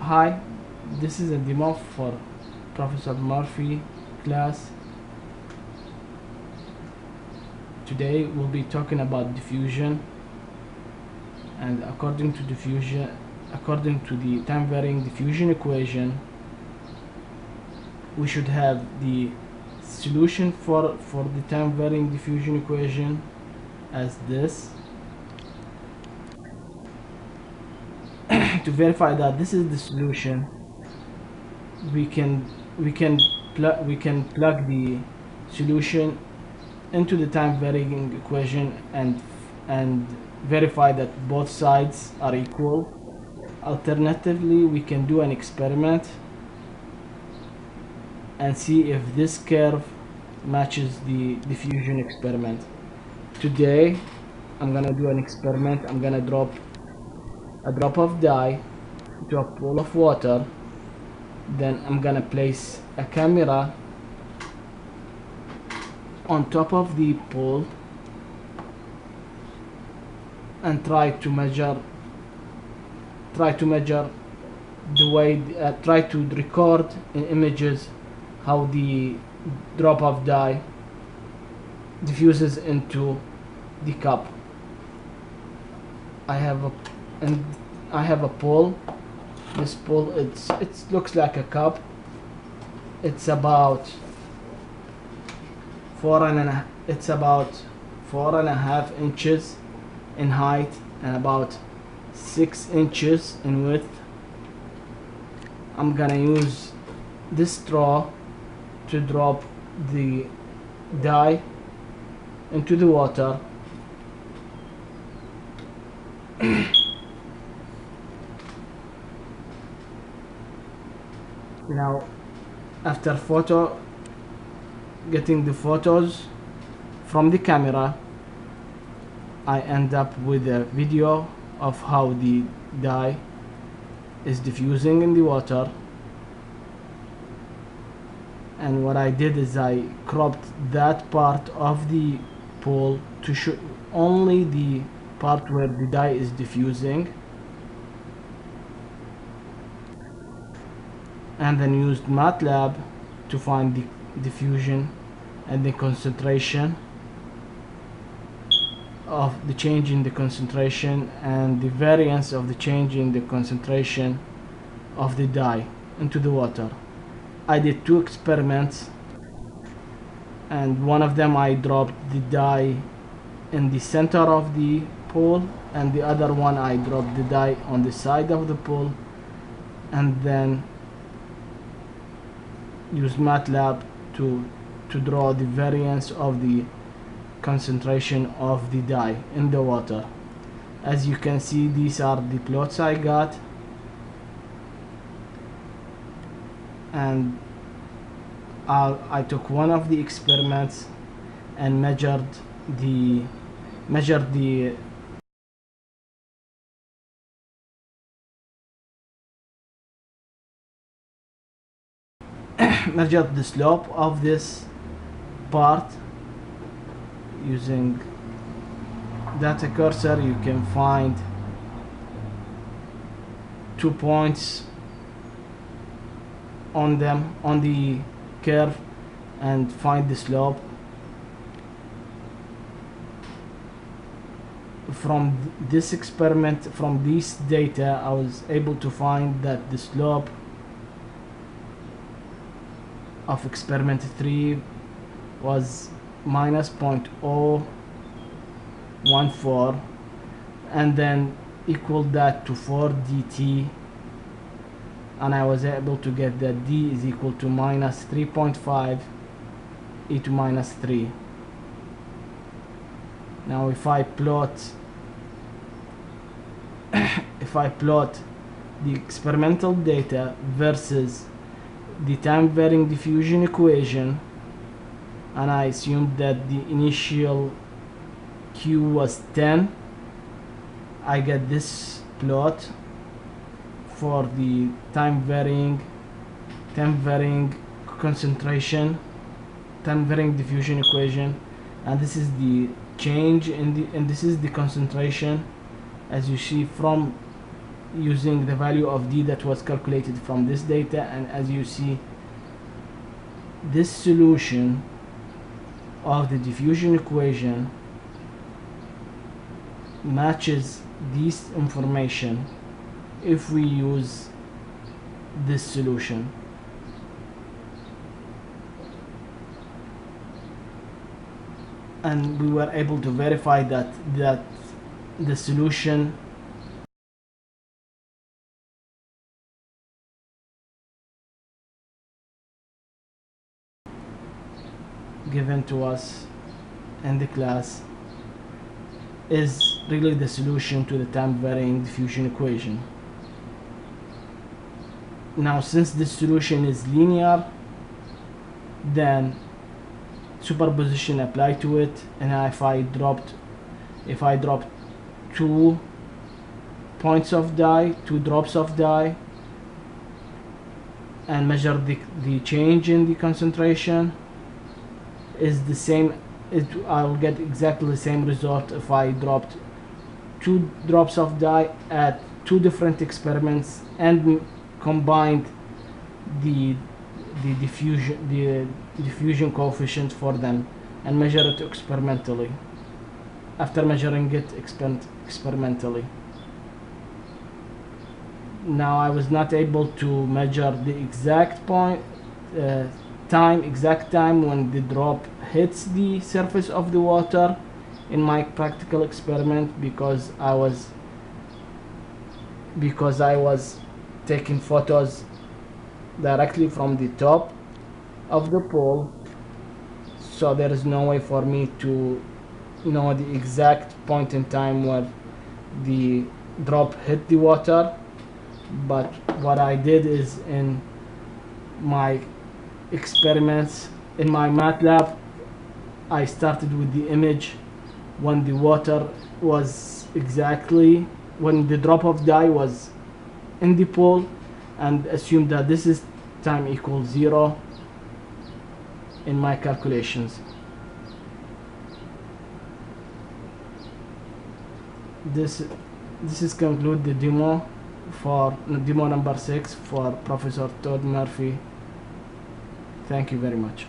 Hi, this is a demo for Professor Murphy class. Today we'll be talking about diffusion, and according to the time varying diffusion equation, we should have the solution for the time varying diffusion equation as this. To verify that this is the solution, we can plug the solution into the time varying equation and verify that both sides are equal. Alternatively, we can do an experiment and see if this curve matches the diffusion experiment. Today I'm gonna do an experiment. I'm gonna drop a drop of dye into a pool of water. Then I'm gonna place a camera on top of the pool and try to measure the way try to record in images how the drop of dye diffuses into the cup. I have a pool. This pool, it looks like a cup. It's about four and a half inches in height and about 6 inches in width. I'm gonna use this straw to drop the dye into the water. Now, after getting the photos from the camera, I end up with a video of how the dye is diffusing in the water. And what I did is I cropped that part of the pool to show only the part where the dye is diffusing, and then used MATLAB to find the diffusion and the concentration of the change in the concentration and the variance of the change in the concentration of the dye into the water. I did 2 experiments, and one of them I dropped the dye in the center of the pool, and the other one I dropped the dye on the side of the pool, and then used MATLAB to draw the variance of the concentration of the dye in the water. As you can see, these are the plots I got, and I took one of the experiments and measured the measured the slope of this part. Using data cursor, you can find 2 points on the curve and find the slope. From this experiment, from this data, I was able to find that the slope of experiment 3 was minus 0.014, and then equal that to 4 dt, and I was able to get that d is equal to minus 3.5 e to minus 3. Now if I plot the experimental data versus the time varying diffusion equation, and I assumed that the initial Q was 10, I get this plot for the time varying concentration, time varying diffusion equation, and this is the change in the, and this is the concentration, as you see from using the value of d that was calculated from this data, and as you see, this solution of the diffusion equation matches this information if we use this solution. And we were able to verify that the solution given to us in the class is really the solution to the time varying diffusion equation. Now, since this solution is linear, then superposition apply to it, and if I dropped 2 points of dye, 2 drops of dye, and measure the change in the concentration, is the same. I'll get exactly the same result if I dropped 2 drops of dye at 2 different experiments and combined the diffusion coefficient for them and measure it experimentally. After measuring it experimentally, now I was not able to measure the exact exact time when the drop hits the surface of the water in my practical experiment because I was taking photos directly from the top of the pool, so there is no way for me to know the exact point in time where the drop hit the water. But what I did is, in my experiments in my MATLAB, I started with the image when the water was exactly when the drop of dye was in the pool, and assumed that this is time equals 0 in my calculations. This is conclude the demo for demo number 6 for Professor Todd Murphy. Thank you very much.